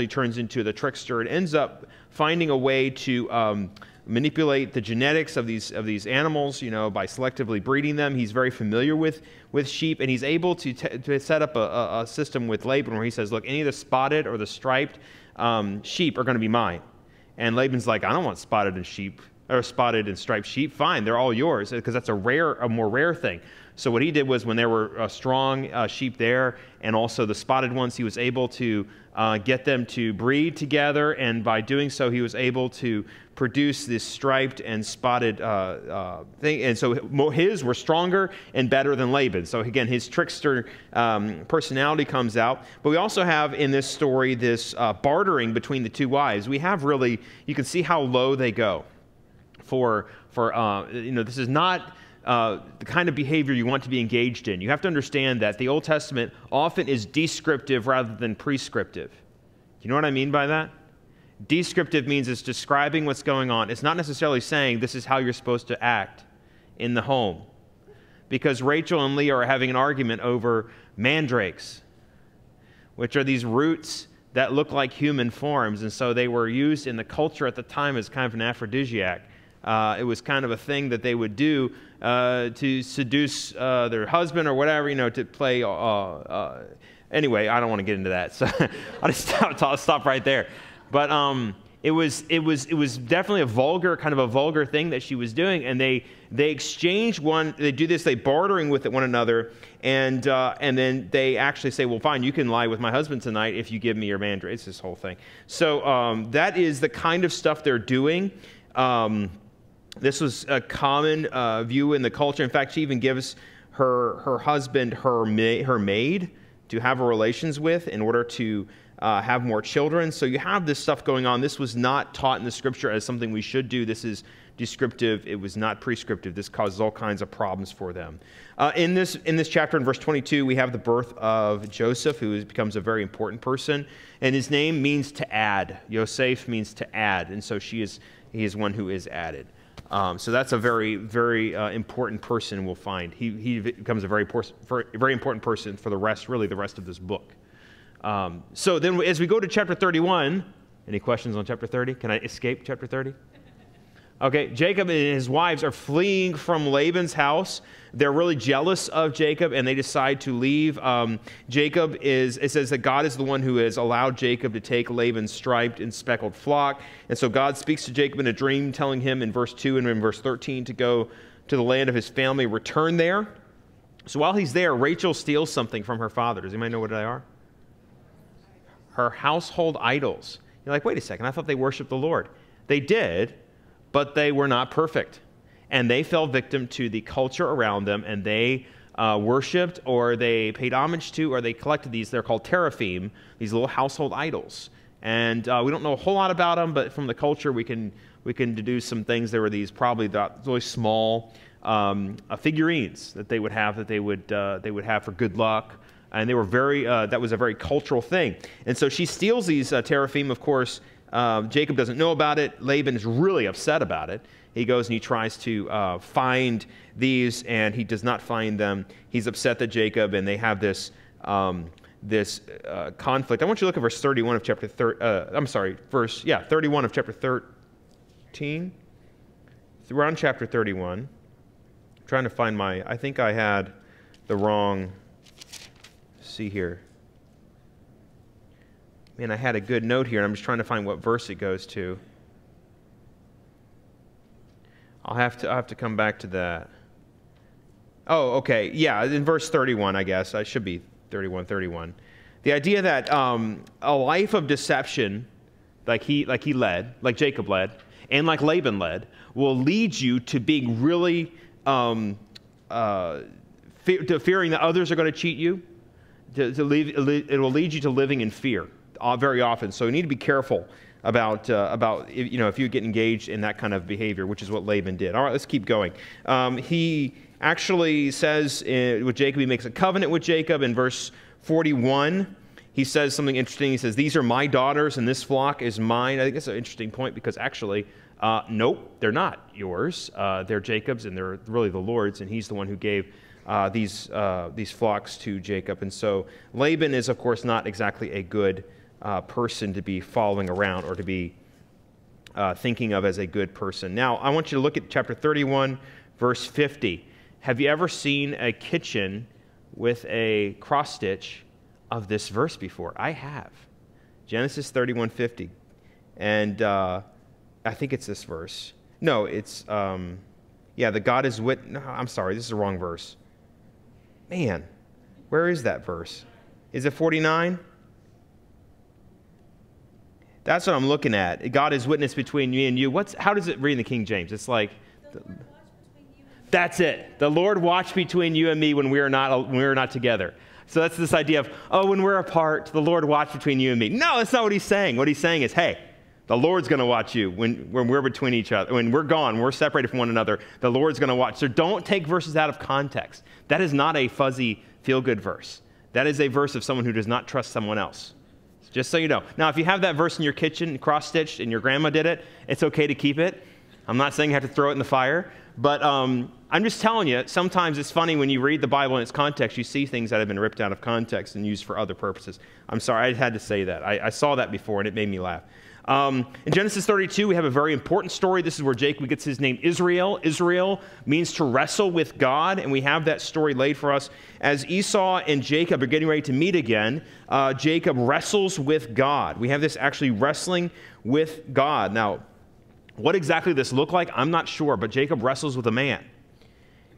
he turns into the trickster and ends up finding a way to manipulate the genetics of these animals, by selectively breeding them. He's very familiar with sheep, and he's able to set up a system with Laban where he says, look, any of the spotted or the striped sheep are going to be mine. And Laban's like, I don't want spotted and striped sheep. Fine, they're all yours, because that's a more rare thing. So what he did was, when there were strong sheep there, and also the spotted ones, he was able to get them to breed together, and by doing so, he was able to produce this striped and spotted thing. And so his were stronger and better than Laban's. So again, his trickster personality comes out. But we also have in this story this bartering between the two wives. We have really, you can see how low they go. This is not the kind of behavior you want to be engaged in. You have to understand that the Old Testament often is descriptive rather than prescriptive. Do you know what I mean by that? Descriptive means it's describing what's going on. It's not necessarily saying this is how you're supposed to act in the home. Because Rachel and Leah are having an argument over mandrakes, which are these roots that look like human forms. And so they were used in the culture at the time as kind of an aphrodisiac. It was kind of a thing that they would do to seduce their husband or whatever, to play. Anyway, I don't want to get into that, so I'll stop right there. But it was definitely a vulgar thing that she was doing, and they exchange they do this, they bartering with one another, and then they actually say, well, fine, you can lie with my husband tonight if you give me your mandrake. It's this whole thing. So that is the kind of stuff they're doing. This was a common view in the culture. In fact, she even gives her husband her maid to have relations with in order to have more children. So you have this stuff going on. This was not taught in the Scripture as something we should do. This is descriptive. It was not prescriptive. This causes all kinds of problems for them. In this chapter, in verse 22, we have the birth of Joseph, who becomes a very important person. And his name means to add. Yosef means to add. And so he is one who is added. So that's a very, very important person we'll find. He becomes a very important person for the rest of this book. So then as we go to chapter 31, any questions on chapter 30? Can I escape chapter 30? Okay, Jacob and his wives are fleeing from Laban's house. They're really jealous of Jacob, and they decide to leave. It says that God is the one who has allowed Jacob to take Laban's striped and speckled flock. And so God speaks to Jacob in a dream, telling him in verse 2 and in verse 13 to go to the land of his family, return there. So while he's there, Rachel steals something from her father. Does anybody know what they are? Her household idols. You're like, wait a second, I thought they worshiped the Lord. They did, but they were not perfect. And they fell victim to the culture around them, and they worshipped, or they paid homage to, or they collected these. They're called teraphim, these little household idols. And we don't know a whole lot about them, but from the culture we can deduce some things. There were these probably really small figurines that they would have for good luck. And they were that was a very cultural thing. And so she steals these teraphim. Of course, Jacob doesn't know about it. Laban is really upset about it. He goes and he tries to find these, and he does not find them. He's upset that Jacob, and they have this conflict. I want you to look at verse 31 of chapter 31 of chapter 13. We're on chapter 31. I'm trying to find I think I had the wrong. See here. Man, I had a good note here, and I'm just trying to find what verse it goes to. I'll have to come back to that. Oh, okay. Yeah, in verse 31, I guess. I should be 31. The idea that a life of deception, like Jacob led, and like Laban led, will lead you to being really fearing that others are going to cheat you. It will lead you to living in fear very often. So you need to be careful about if you get engaged in that kind of behavior, which is what Laban did. All right, let's keep going. He actually says with Jacob, he makes a covenant with Jacob. In verse 41, he says something interesting. He says, "These are my daughters, and this flock is mine." I think that's an interesting point, because actually, nope, they're not yours. They're Jacob's, and they're really the Lord's, and he's the one who gave these flocks to Jacob. And so Laban is, of course, not exactly a good person to be following around or to be thinking of as a good person. Now, I want you to look at chapter 31, verse 50. Have you ever seen a kitchen with a cross stitch of this verse before? I have. Genesis 31:50. And I think it's this verse. No, it's, the God is with, no, I'm sorry, this is the wrong verse. Man, where is that verse? Is it 49? That's what I'm looking at. God is witness between me and you. How does it read in the King James? It's like, that's it. The Lord watched between you and me when we were not together. So that's this idea of, when we're apart, the Lord watched between you and me. No, that's not what he's saying. What he's saying is, hey, the Lord's going to watch you when we're between each other. When we're gone, we're separated from one another, the Lord's going to watch. So don't take verses out of context. That is not a fuzzy, feel-good verse. That is a verse of someone who does not trust someone else. Just so you know. Now, if you have that verse in your kitchen, cross-stitched, and your grandma did it, it's okay to keep it. I'm not saying you have to throw it in the fire. But I'm just telling you, sometimes it's funny when you read the Bible in its context, you see things that have been ripped out of context and used for other purposes. I'm sorry, I had to say that. I saw that before, and it made me laugh. In Genesis 32, we have a very important story. This is where Jacob gets his name Israel. Israel means to wrestle with God, and we have that story laid for us. As Esau and Jacob are getting ready to meet again, Jacob wrestles with God. We have this actually wrestling with God. Now, what exactly this looked like, I'm not sure, but Jacob wrestles with a man.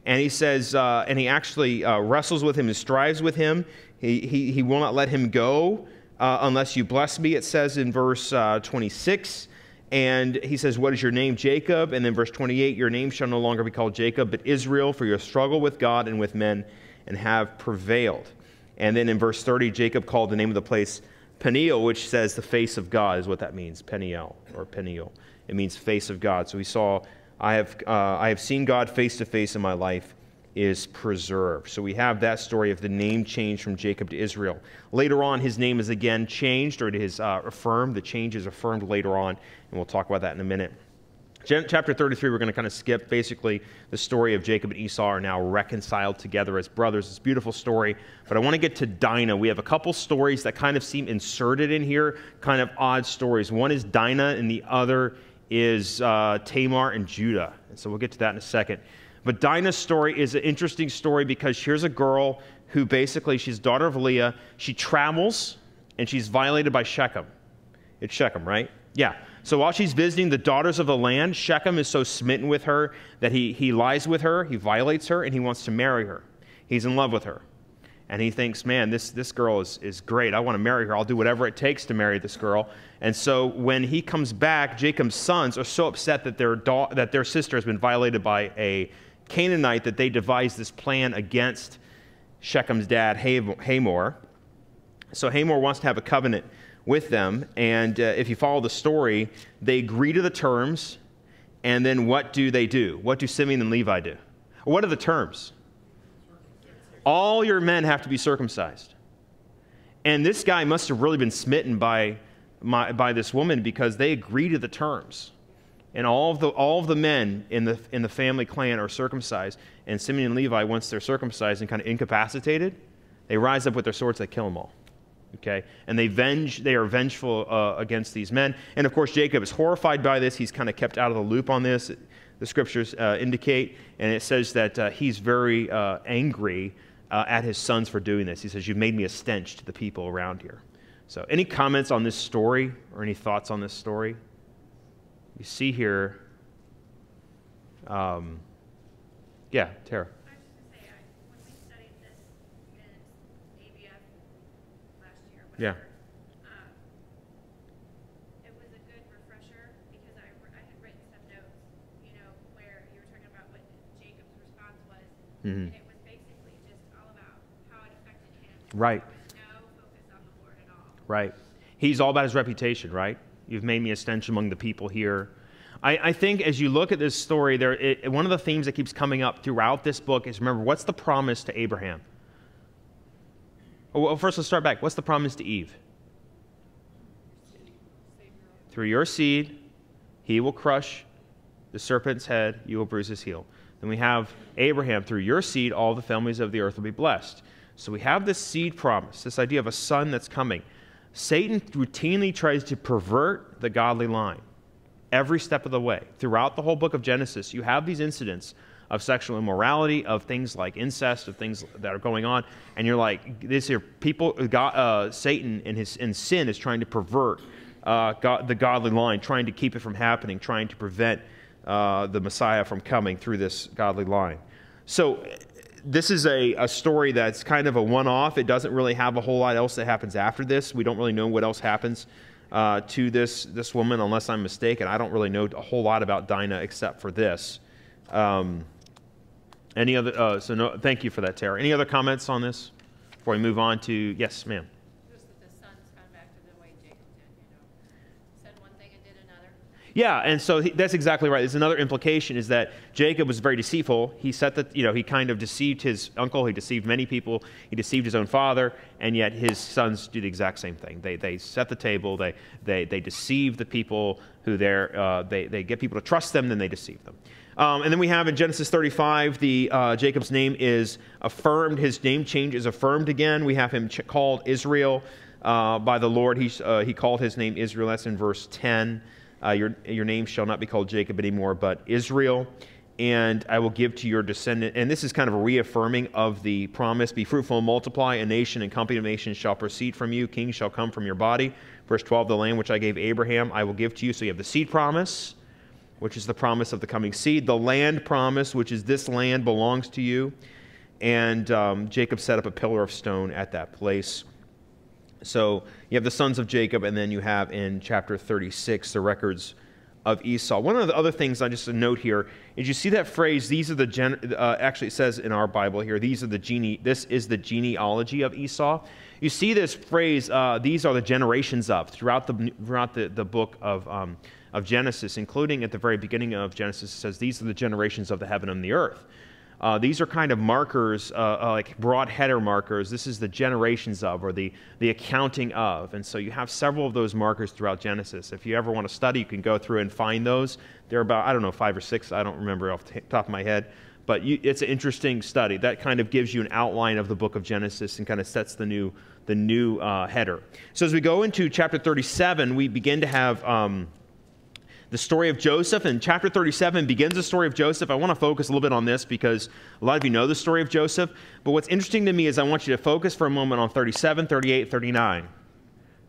And he says, and he actually wrestles with him and strives with him. He will not let him go unless you bless me, it says in verse 26. And he says, what is your name? Jacob. And then verse 28, your name shall no longer be called Jacob, but Israel, for your struggle with God and with men, and have prevailed. And then in verse 30, Jacob called the name of the place Peniel, which says the face of God is what that means, Peniel or Peniel. It means face of God. So we saw, I have seen God face to face, and my life is preserved. So we have that story of the name change from Jacob to Israel. Later on, his name is again changed, or it is affirmed. The change is affirmed later on, and we'll talk about that in a minute. Chapter 33, we're going to kind of skip. Basically, the story of Jacob and Esau are now reconciled together as brothers. It's a beautiful story, but I want to get to Dinah. We have a couple stories that kind of seem inserted in here, kind of odd stories. One is Dinah, and the other is Tamar and Judah. And so we'll get to that in a second. But Dinah's story is an interesting story because here's a girl who basically, she's daughter of Leah. She travels, and she's violated by Shechem. It's Shechem, right? Yeah. So while she's visiting the daughters of the land, Shechem is so smitten with her that he lies with her, he violates her, and he wants to marry her. He's in love with her. And he thinks, man, this girl is great. I want to marry her. I'll do whatever it takes to marry this girl. And so when he comes back, Jacob's sons are so upset that their sister has been violated by a Canaanite that they devise this plan against Shechem's dad, Hamor. So Hamor wants to have a covenant with them. And if you follow the story, they agree to the terms. And then what do they do? What do Simeon and Levi do? What are the terms? All your men have to be circumcised. And this guy must have really been smitten by this woman because they agree to the terms. And all of the men in the family clan are circumcised. And Simeon and Levi, once they're circumcised and kind of incapacitated, they rise up with their swords, they kill them all. Okay? And they are vengeful against these men. And of course, Jacob is horrified by this. He's kind of kept out of the loop on this, the scriptures indicate. And it says that he's very angry at his sons for doing this. He says, you've made me a stench to the people around here. So any comments on this story or any thoughts on this story? You see here, yeah, Tara. I was just going to say, when we studied this in ABF last year, Yeah. It was a good refresher because I had written some notes, where you were talking about what Jacob's response was, and it was basically just all about how it affected him. Right. There was no focus on the Lord at all. Right. He's all about his reputation, right? You've made me a stench among the people here. I think as you look at this story, one of the themes that keeps coming up throughout this book is, remember, what's the promise to Abraham? Well, first let's start back. What's the promise to Eve? Through your seed, he will crush the serpent's head, you will bruise his heel. Then we have Abraham, through your seed, all the families of the earth will be blessed. So we have this seed promise, this idea of a son that's coming. Satan routinely tries to pervert the godly line every step of the way. Throughout the whole book of Genesis, you have these incidents of sexual immorality, of things like incest, of things that are going on, and you're like, this here people, Satan in sin is trying to pervert the godly line, trying to keep it from happening, trying to prevent the Messiah from coming through this godly line. So this is a story that's kind of a one-off. It doesn't really have a whole lot else that happens after this. We don't really know what else happens to this woman, unless I'm mistaken. I don't really know a whole lot about Dinah except for this. Any other? No, thank you for that, Tara. Any other comments on this before we move on to? Yes, ma'am. Just that the sons kind of back to the way Jacob did, said one thing and did another. Yeah, and so that's exactly right. There's another implication is that Jacob was very deceitful. He he kind of deceived his uncle. He deceived many people. He deceived his own father, and yet his sons do the exact same thing. They set the table. They deceive the people who they get people to trust them, then they deceive them. And then we have in Genesis 35, Jacob's name is affirmed. His name change is affirmed again. We have him called Israel by the Lord. He called his name Israel. That's in verse 10. Your name shall not be called Jacob anymore, but Israel. And I will give to your descendant. And this is kind of a reaffirming of the promise. Be fruitful and multiply. A nation and company of nations shall proceed from you. Kings shall come from your body. Verse 12, the land which I gave Abraham, I will give to you. So you have the seed promise, which is the promise of the coming seed. The land promise, which is this land belongs to you. And Jacob set up a pillar of stone at that place. So you have the sons of Jacob, and then you have in chapter 36 the records of Esau. One of the other things I just note here is you see that phrase, these are the, actually it says in our Bible here, this is the genealogy of Esau. You see this phrase, these are the generations of, throughout the book of Genesis, including at the very beginning of Genesis, it says these are the generations of the heaven and the earth. These are kind of markers, like broad header markers. This is the generations of, or the accounting of. And so you have several of those markers throughout Genesis. If you ever want to study, you can go through and find those. They're about, I don't know, 5 or 6. I don't remember off the top of my head. But it's an interesting study. That kind of gives you an outline of the book of Genesis and kind of sets the new header. So as we go into chapter 37, we begin to have the story of Joseph, and chapter 37 begins the story of Joseph. I want to focus a little bit on this because a lot of you know the story of Joseph, but what's interesting to me is I want you to focus for a moment on 37, 38, 39.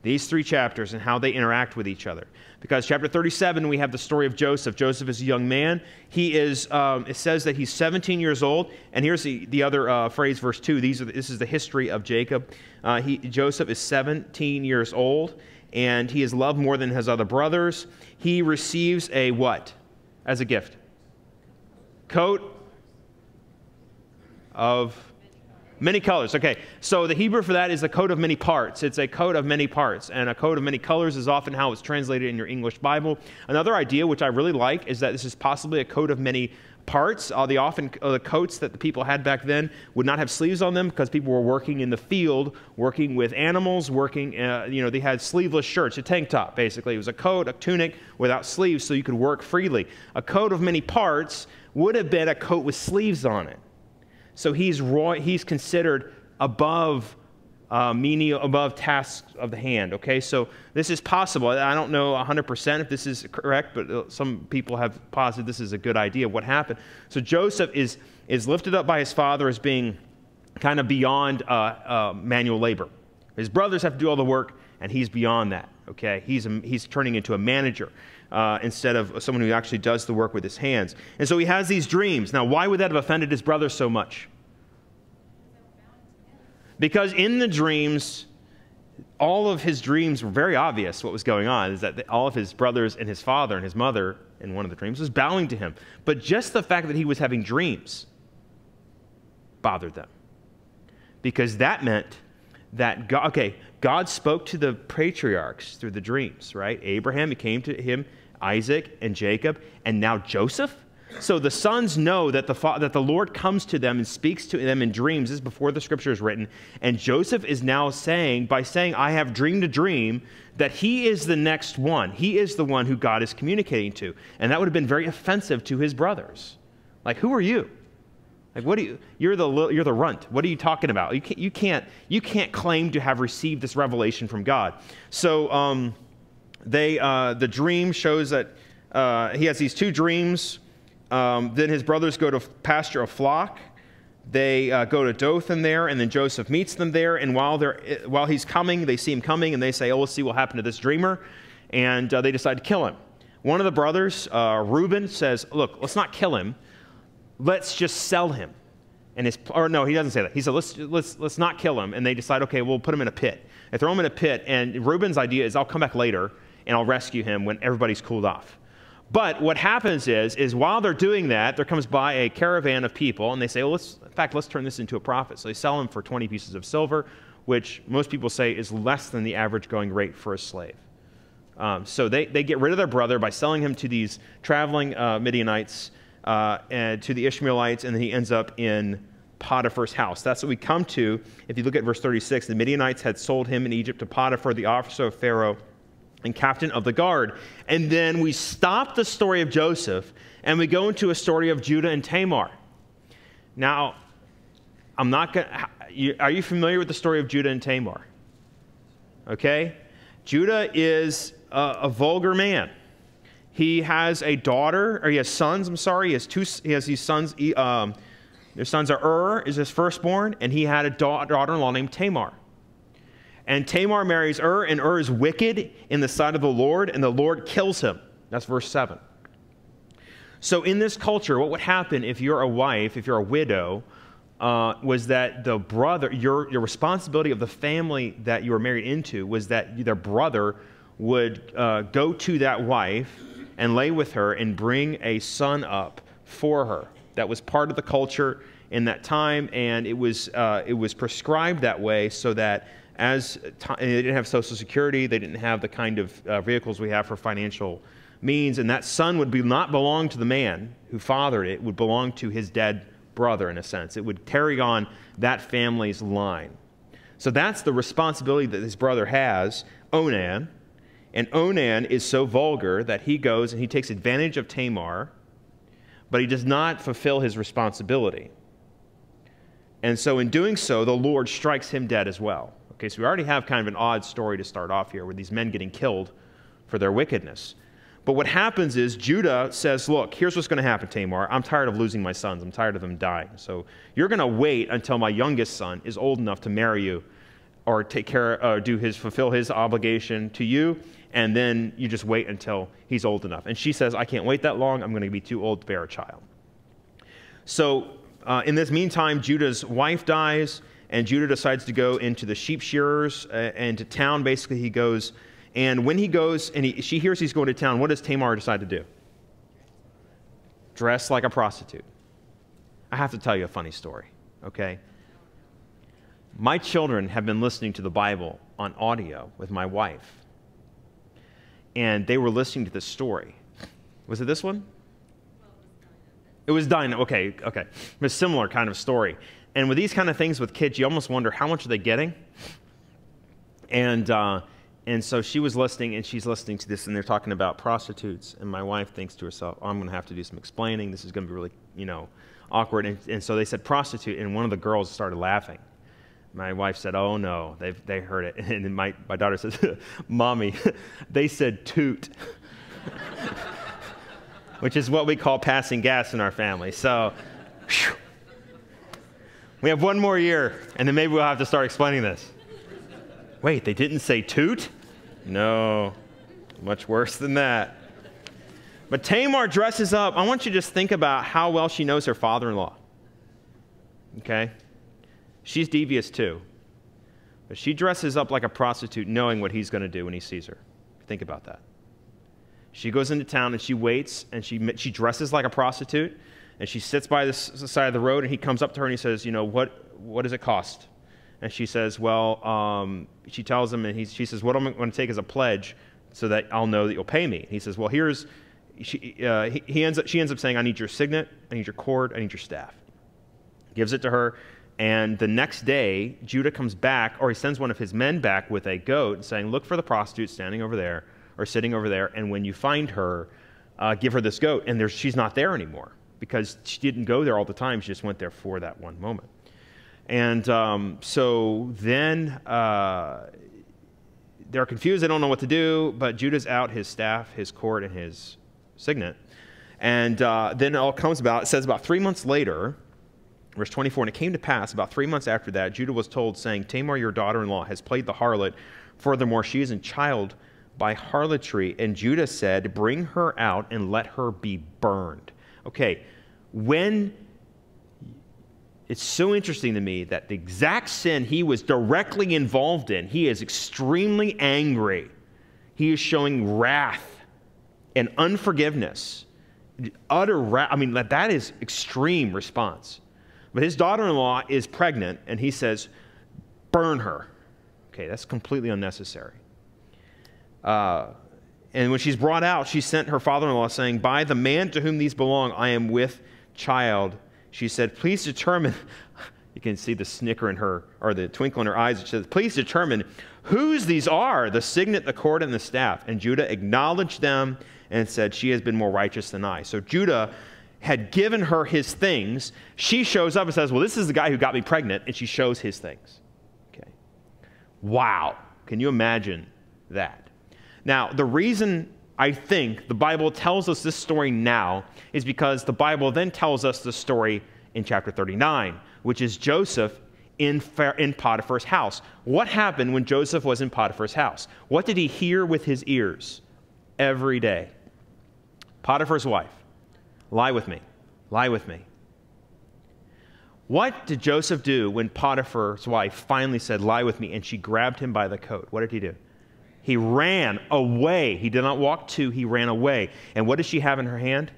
These 3 chapters and how they interact with each other. Because chapter 37, we have the story of Joseph. Joseph is a young man. He is, it says that he's 17 years old, and here's the other phrase, verse 2. This is the history of Jacob. Joseph is 17 years old, and he is loved more than his other brothers. He receives a what as a gift? Coat of many colors. Okay, so the Hebrew for that is a coat of many parts. It's a coat of many parts, and a coat of many colors is often how it's translated in your English Bible. Another idea, which I really like, is that this is possibly a coat of many parts. The coats that the people had back then would not have sleeves on them because people were working in the field, working with animals, they had sleeveless shirts, a tank top, basically. It was a coat, a tunic without sleeves so you could work freely. A coat of many parts would have been a coat with sleeves on it. So he's considered above menial, above tasks of the hand. Okay, so this is possible. I don't know 100% if this is correct, but some people have posited this is a good idea of what happened. So Joseph is lifted up by his father as being kind of beyond manual labor. His brothers have to do all the work, and he's beyond that. Okay, he's turning into a manager instead of someone who actually does the work with his hands. And so he has these dreams. Now, why would that have offended his brothers so much? Because in the dreams, all of his dreams were very obvious. What was going on is that all of his brothers and his father and his mother in one of the dreams was bowing to him. But just the fact that he was having dreams bothered them. Because that meant that God spoke to the patriarchs through the dreams, right? Abraham, he came to him, Isaac and Jacob, and now Joseph. So the sons know that the Lord comes to them and speaks to them in dreams. This is before the scripture is written. And Joseph is now saying, I have dreamed a dream, that he is the next one. He is the one who God is communicating to. And that would have been very offensive to his brothers. Like, who are you? Like, you're the runt. What are you talking about? You can't claim to have received this revelation from God. So the dream shows that he has these two dreams. Then his brothers go to pasture a flock. They go to Dothan there, and then Joseph meets them there. And while he's coming, they see him coming, and they say, "Oh, let's see what happened to this dreamer." And they decide to kill him. One of the brothers, Reuben, says, "Look, let's not kill him. Let's just sell him." Or no, he doesn't say that. He said, "Let's not kill him." And they decide, okay, we'll put him in a pit. They throw him in a pit, and Reuben's idea is, I'll come back later and I'll rescue him when everybody's cooled off. But what happens is while they're doing that, there comes by a caravan of people, and they say, well, let's turn this into a profit. So they sell him for 20 pieces of silver, which most people say is less than the average going rate for a slave. So they get rid of their brother by selling him to these traveling Midianites and to the Ishmaelites, and then he ends up in Potiphar's house. That's what we come to. If you look at verse 36, the Midianites had sold him in Egypt to Potiphar, the officer of Pharaoh and captain of the guard. And then we stop the story of Joseph, and we go into a story of Judah and Tamar. Now, are you familiar with the story of Judah and Tamar? Okay? Judah is a vulgar man. He has a daughter, or he has sons, He has these sons. Their sons are is his firstborn, and he had a daughter-in-law named Tamar. And Tamar marries and is wicked in the sight of the Lord, and the Lord kills him. That's verse 7. So in this culture, what would happen if you're a wife, if you're a widow, was that the brother, your responsibility of the family that you were married into was that their brother would go to that wife and lay with her and bring a son up for her. That was part of the culture in that time, and it was prescribed that way so that they didn't have Social Security, they didn't have the kind of vehicles we have for financial means, and that son would not belong to the man who fathered it, would belong to his dead brother in a sense. It would carry on that family's line. So that's the responsibility that his brother has, Onan. And Onan is so vulgar that he goes and he takes advantage of Tamar, but he does not fulfill his responsibility. And so in doing so, the Lord strikes him dead as well. Okay, so we already have kind of an odd story to start off here with these men getting killed for their wickedness. But what happens is Judah says, look, here's what's going to happen, Tamar. I'm tired of losing my sons. I'm tired of them dying. So you're going to wait until my youngest son is old enough to marry you or fulfill his obligation to you, and then you just wait until he's old enough. And she says, I can't wait that long. I'm going to be too old to bear a child. So in this meantime, Judah's wife dies, and Judah decides to go into the sheep shearers and to town. Basically, he goes, and when he goes and she hears he's going to town, what does Tamar decide to do? Dress like a prostitute. I have to tell you a funny story, okay? My children have been listening to the Bible on audio with my wife, and they were listening to this story. Was it this one? It was Dinah. Okay. It was a similar kind of story. And with these kind of things with kids, you almost wonder, how much are they getting? And so she was listening, and she's listening to this, and they're talking about prostitutes. And my wife thinks to herself, I'm going to have to do some explaining. This is going to be really, awkward. And so they said prostitute, and one of the girls started laughing. My wife said, oh, no, they heard it. And then my daughter says, Mommy, they said toot, which is what we call passing gas in our family. So whew, we have one more year, and then maybe we'll have to start explaining this. Wait, they didn't say toot? No, much worse than that. But Tamar dresses up. I want you to just think about how well she knows her father-in-law. Okay? She's devious too. But she dresses up like a prostitute knowing what he's going to do when he sees her. Think about that. She goes into town and she waits, and she dresses like a prostitute, and she sits by the side of the road, and he comes up to her and he says, what does it cost? And she says, she tells him, and she says, what I'm going to take as a pledge so that I'll know that you'll pay me. And he says, well, she ends up saying, I need your signet, I need your cord, I need your staff. Gives it to her, and the next day, Judah comes back, or he sends one of his men back with a goat, saying, look for the prostitute standing over there, or sitting over there, and when you find her, give her this goat. And she's not there anymore. because she didn't go there all the time. She just went there for that one moment. And so then they're confused. They don't know what to do, but Judah's out his staff, his cord, and his signet. And then it all comes about. It says about 3 months later, verse 24, and it came to pass about 3 months after that, Judah was told, saying, Tamar, your daughter-in-law, has played the harlot. Furthermore, she is in child by harlotry. And Judah said, bring her out and let her be burned. Okay, it's so interesting to me that the exact sin he was directly involved in, he is extremely angry. He is showing wrath and unforgiveness. Utter wrath. I mean, that is extreme response. But his daughter-in-law is pregnant, and he says, burn her. Okay, that's completely unnecessary. And when she's brought out, she sent her father-in-law saying, by the man to whom these belong, I am with child. She said, please determine, you can see the snicker in her, or the twinkle in her eyes. She says, please determine whose these are, the signet, the cord, and the staff. And Judah acknowledged them and said, she has been more righteous than I. So Judah had given her his things. She shows up and says, well, this is the guy who got me pregnant, and she shows his things. Okay. Wow. Can you imagine that? Now, the reason I think the Bible tells us this story now is because the Bible then tells us the story in chapter 39, which is Joseph in Potiphar's house. What happened when Joseph was in Potiphar's house? What did he hear with his ears every day? Potiphar's wife, lie with me, lie with me. What did Joseph do when Potiphar's wife finally said, lie with me, and she grabbed him by the coat? What did he do? He ran away. He did not walk to, he ran away. And what does she have in her hand?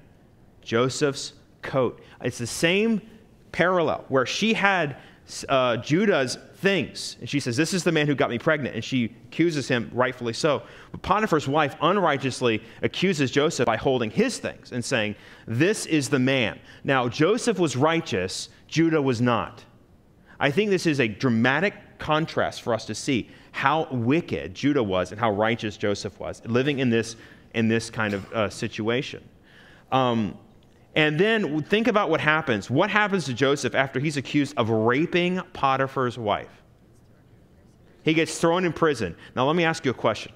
Joseph's coat. It's the same parallel where she had Judah's things. And she says, this is the man who got me pregnant. And she accuses him, rightfully so. But Potiphar's wife unrighteously accuses Joseph by holding his things and saying, this is the man. Now, Joseph was righteous. Judah was not. I think this is a dramatic contrast for us to see how wicked Judah was and how righteous Joseph was, living in this kind of situation. And then think about what happens. What happens to Joseph after he's accused of raping Potiphar's wife? He gets thrown in prison. Now let me ask you a question.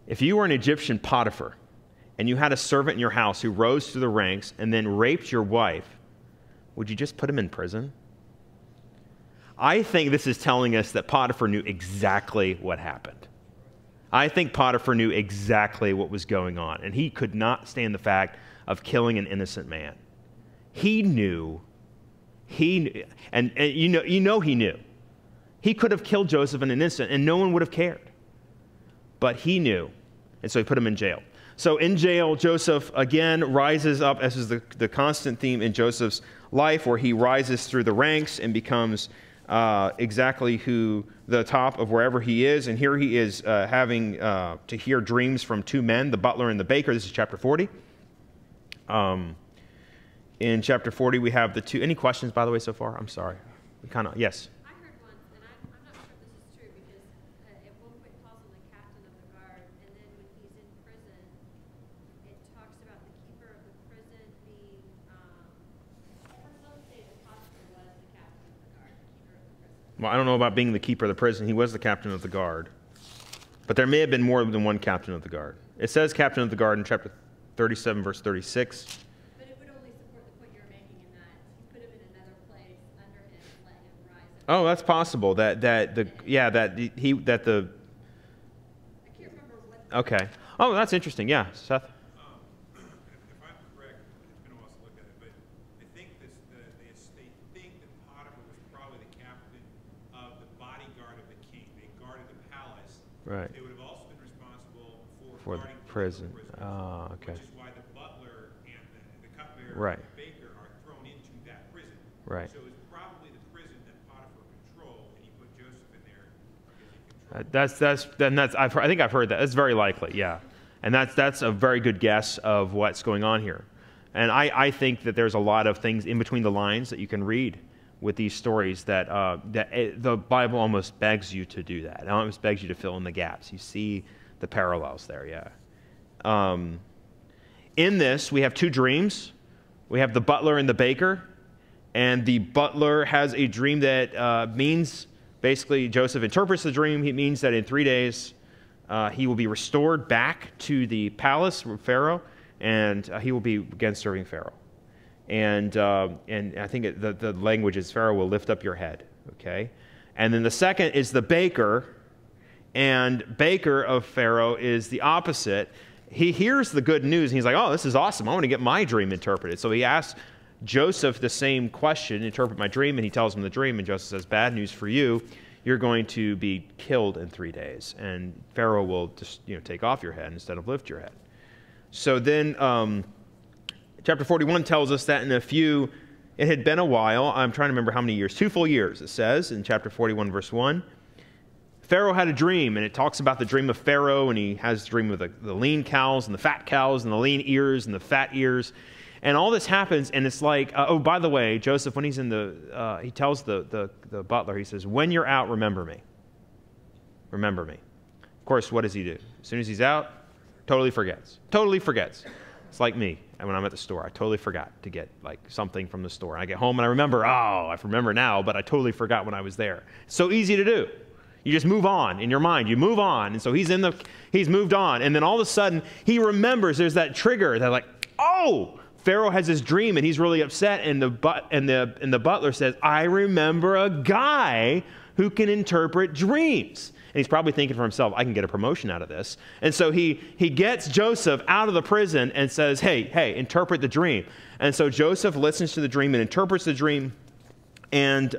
If you were an Egyptian Potiphar and you had a servant in your house who rose through the ranks and then raped your wife, would you just put him in prison? I think this is telling us that Potiphar knew exactly what happened. I think Potiphar knew exactly what was going on, and he could not stand the fact of killing an innocent man. He knew, and you know he knew. He could have killed Joseph in an instant, and no one would have cared. But he knew, and so he put him in jail. So in jail, Joseph again rises up, as is the constant theme in Joseph's life, where he rises through the ranks and becomes exactly who the top of wherever he is. And here he is having to hear dreams from two men, the butler and the baker. This is chapter 40. In chapter 40, we have the two. Any questions, by the way, so far? I'm sorry. Yes. I heard once, and I'm not sure if this is true, because at one point Paul's the captain of the guard, and then when he's in prison, it talks about the keeper of the prison being, let's say that Potiphar was the captain of the guard, the keeper of the prison. Well, I don't know about being the keeper of the prison. He was the captain of the guard. But there may have been more than one captain of the guard. It says captain of the guard in chapter 37, verse 36. But it would only support the point you're making in that he put him in another place under him and let him rise up. Oh, that's possible. I can't remember what. Okay. Oh, that's interesting. Yeah, Seth. If I'm correct, it's been a while to look at it, but I think they think that Potiphar was probably the captain of the bodyguard of the king. They guarded the palace. Right. They would have also been responsible For the guarding prison. prisoners, Oh, okay. which is why the butler and the cupbearer Right. and the baker are thrown into that prison. Right. So it was probably the prison that Potiphar controlled, and he put Joseph in there because he controlled. I think I've heard that. That's very likely, yeah. And that's a very good guess of what's going on here. And I think that there's a lot of things in between the lines that you can read with these stories that the Bible almost begs you to do that. It almost begs you to fill in the gaps. You see the parallels there, yeah. In this, we have two dreams. We have the butler and the baker. And the butler has a dream that means, basically, Joseph interprets the dream. It means that in 3 days, he will be restored back to the palace of Pharaoh, and he will be again serving Pharaoh. And I think the language is Pharaoh will lift up your head, okay? And then the second is the baker, and baker of Pharaoh is the opposite. He hears the good news, and he's like, oh, this is awesome. I want to get my dream interpreted. So he asks Joseph the same question, interpret my dream, and he tells him the dream, and Joseph says, bad news for you. You're going to be killed in 3 days, and Pharaoh will just take off your head instead of lift your head. So then chapter 41 tells us that it had been a while, I'm trying to remember how many years, 2 full years, it says in chapter 41, verse 1. Pharaoh had a dream, and it talks about the dream of Pharaoh, and he has a dream of the lean cows and the fat cows and the lean ears and the fat ears. And all this happens, and it's like, oh, by the way, Joseph, when he's in he tells the butler, he says, when you're out, remember me. Remember me. Of course, what does he do? As soon as he's out, totally forgets. Totally forgets. It's like me. And when I'm at the store, I totally forgot to get something from the store. I get home and I remember, I remember now, but I totally forgot when I was there. It's so easy to do. You just move on in your mind. You move on. And so he's moved on. And then all of a sudden, he remembers there's that trigger that Pharaoh has this dream and he's really upset, and the butler says, I remember a guy who can interpret dreams. And he's probably thinking for himself, I can get a promotion out of this. And so he gets Joseph out of the prison and says, hey, interpret the dream. And so Joseph listens to the dream and interprets the dream, and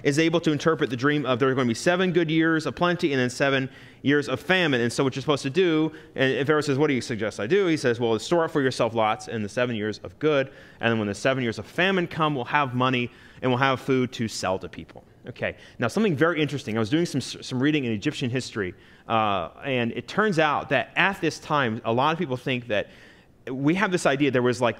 is able to interpret the dream of there are going to be 7 good years of plenty and then 7 years of famine. And so what you're supposed to do, and Pharaoh says, what do you suggest I do? He says, well, store up for yourself lots in the 7 years of good, and then when the 7 years of famine come, we'll have money and we'll have food to sell to people. Okay, now something very interesting. I was doing some reading in Egyptian history, and it turns out that at this time, a lot of people think that we have this idea, there was like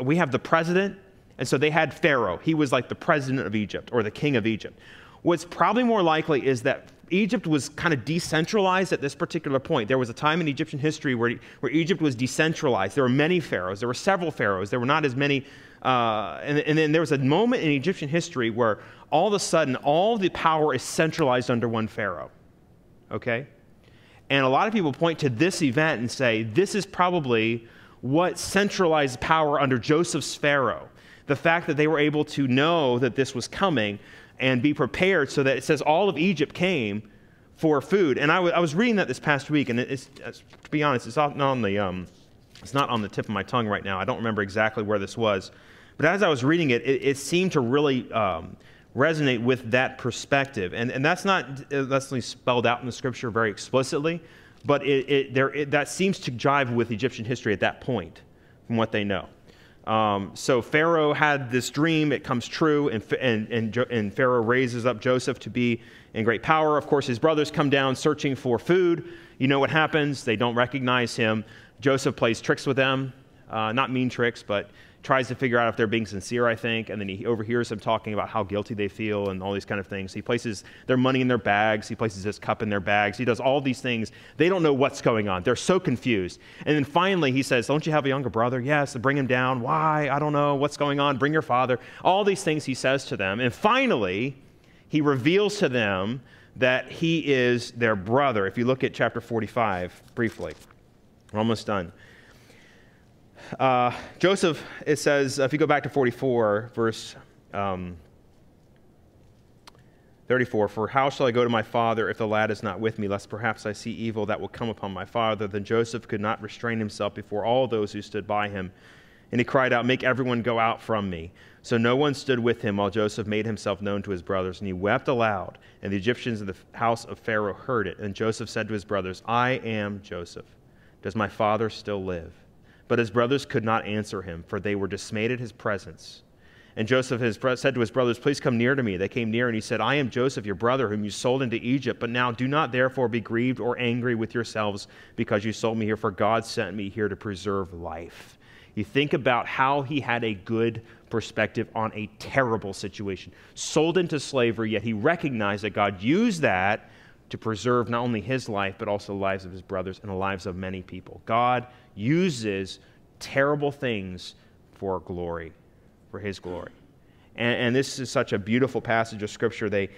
we have the president, and so they had Pharaoh. He was like the president of Egypt or the king of Egypt. What's probably more likely is that Egypt was kind of decentralized at this particular point. There was a time in Egyptian history where Egypt was decentralized. There were many pharaohs. There were several pharaohs. There were not as many. And then there was a moment in Egyptian history where all of a sudden all the power is centralized under one pharaoh. Okay? And a lot of people point to this event and say, this is probably what centralized power under Joseph's pharaoh. The fact that they were able to know that this was coming and be prepared, so that it says all of Egypt came for food. And I was reading that this past week, and to be honest, it's not on the tip of my tongue right now. I don't remember exactly where this was. But as I was reading it, it seemed to really resonate with that perspective. And that's not necessarily spelled out in the scripture very explicitly, but that seems to jive with Egyptian history at that point, from what they know. So Pharaoh had this dream, it comes true, and Pharaoh raises up Joseph to be in great power. Of course, his brothers come down searching for food. You know what happens. They don't recognize him. Joseph plays tricks with them, not mean tricks, but tries to figure out if they're being sincere, I think, and then he overhears them talking about how guilty they feel and all these kind of things. He places their money in their bags. He places his cup in their bags. He does all these things. They don't know what's going on. They're so confused. And then finally he says, don't you have a younger brother? Yes. Bring him down. Why? I don't know. What's going on? Bring your father. All these things he says to them. And finally, he reveals to them that he is their brother. If you look at chapter 45 briefly, we're almost done. Joseph, it says, if you go back to 44, verse 34, for how shall I go to my father if the lad is not with me, lest perhaps I see evil that will come upon my father? Then Joseph could not restrain himself before all those who stood by him. And he cried out, make everyone go out from me. So no one stood with him while Joseph made himself known to his brothers. And he wept aloud, and the Egyptians in the house of Pharaoh heard it. And Joseph said to his brothers, I am Joseph. Does my father still live? But his brothers could not answer him, for they were dismayed at his presence. And Joseph said to his brothers, please come near to me. They came near, and he said, I am Joseph, your brother, whom you sold into Egypt. But now do not therefore be grieved or angry with yourselves because you sold me here, for God sent me here to preserve life. You think about how he had a good perspective on a terrible situation. Sold into slavery, yet he recognized that God used that to preserve not only his life, but also the lives of his brothers and the lives of many people. God uses terrible things for glory, for his glory. And this is such a beautiful passage of Scripture. They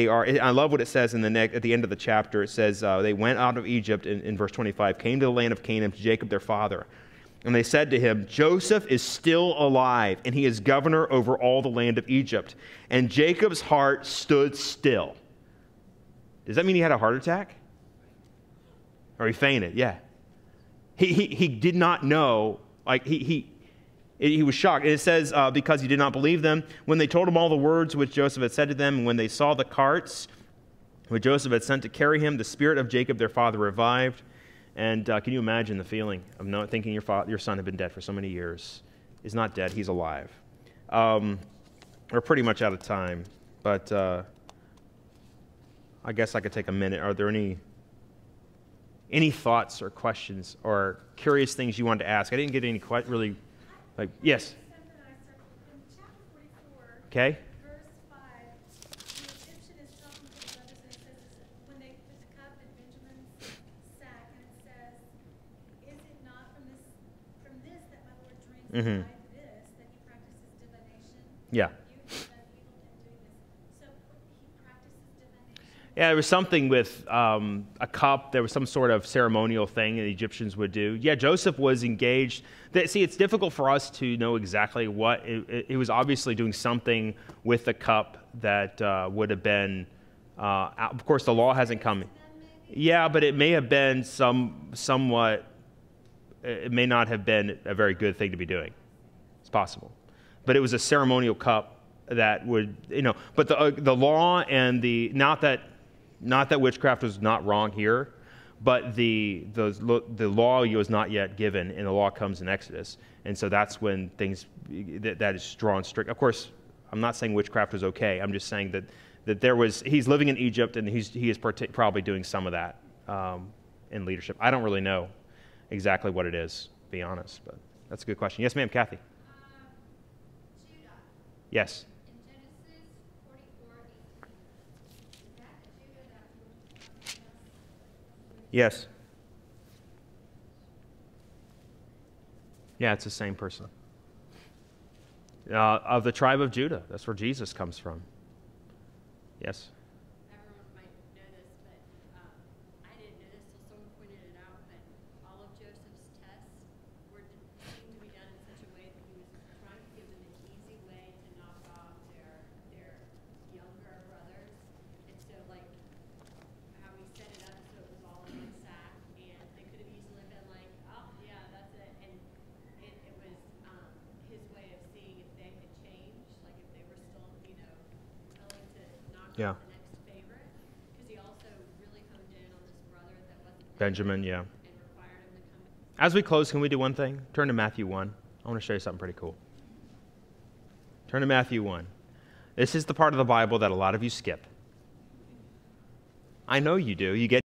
are. I love what it says at the end of the chapter. It says they went out of Egypt in verse 25, came to the land of Canaan to Jacob their father. And they said to him, Joseph is still alive, and he is governor over all the land of Egypt. And Jacob's heart stood still. Does that mean he had a heart attack? Or he fainted? Yeah. He did not know. Like he was shocked. And it says, because he did not believe them, when they told him all the words which Joseph had said to them, and when they saw the carts which Joseph had sent to carry him, the spirit of Jacob their father revived. And can you imagine the feeling of thinking your son had been dead for so many years? He's not dead, he's alive. We're pretty much out of time, but I guess I could take a minute. Are there any thoughts or questions or curious things you wanted to ask? I didn't get any quite really, yes. Okay. Mm-hmm. This, that he practices divination. Yeah. So he practices divination. Yeah, there was something with a cup. There was some sort of ceremonial thing the Egyptians would do. Yeah, Joseph was engaged. See, it's difficult for us to know exactly what. He was obviously doing something with the cup that would have been, of course, the law hasn't come. Yeah, but it may have been somewhat. It may not have been a very good thing to be doing. It's possible. But it was a ceremonial cup that would, but the law and not that witchcraft was not wrong here, but the law was not yet given, and the law comes in Exodus. And so that's when things, that is drawn strict. Of course, I'm not saying witchcraft was okay. I'm just saying that he's living in Egypt, and he is probably doing some of that in leadership. I don't really know exactly what it is, to be honest, but that's a good question. Yes, ma'am, Kathy. Judah. Yes. In Genesis 44:18, is that the Judah that was Yes. Yeah, it's the same person. Of the tribe of Judah. That's where Jesus comes from. Yes. Everyone might know this, but I didn't know this till someone pointed it out, but all of Joseph's tests seemed to be done in such a way that he was trying to give them an easy way to knock off their younger brothers. And so, like, how he set it up so it was all in one sack, and they could have easily been like, oh, yeah, that's it. And it was his way of seeing if they had changed, like if they were still, willing to knock Yeah. off the next favorite. Because he also really honed in on this brother that wasn't Benjamin, yeah. and required him to come. As we close, can we do one thing? Turn to Matthew 1. I want to show you something pretty cool. Turn to Matthew 1. This is the part of the Bible that a lot of you skip. I know you do. You get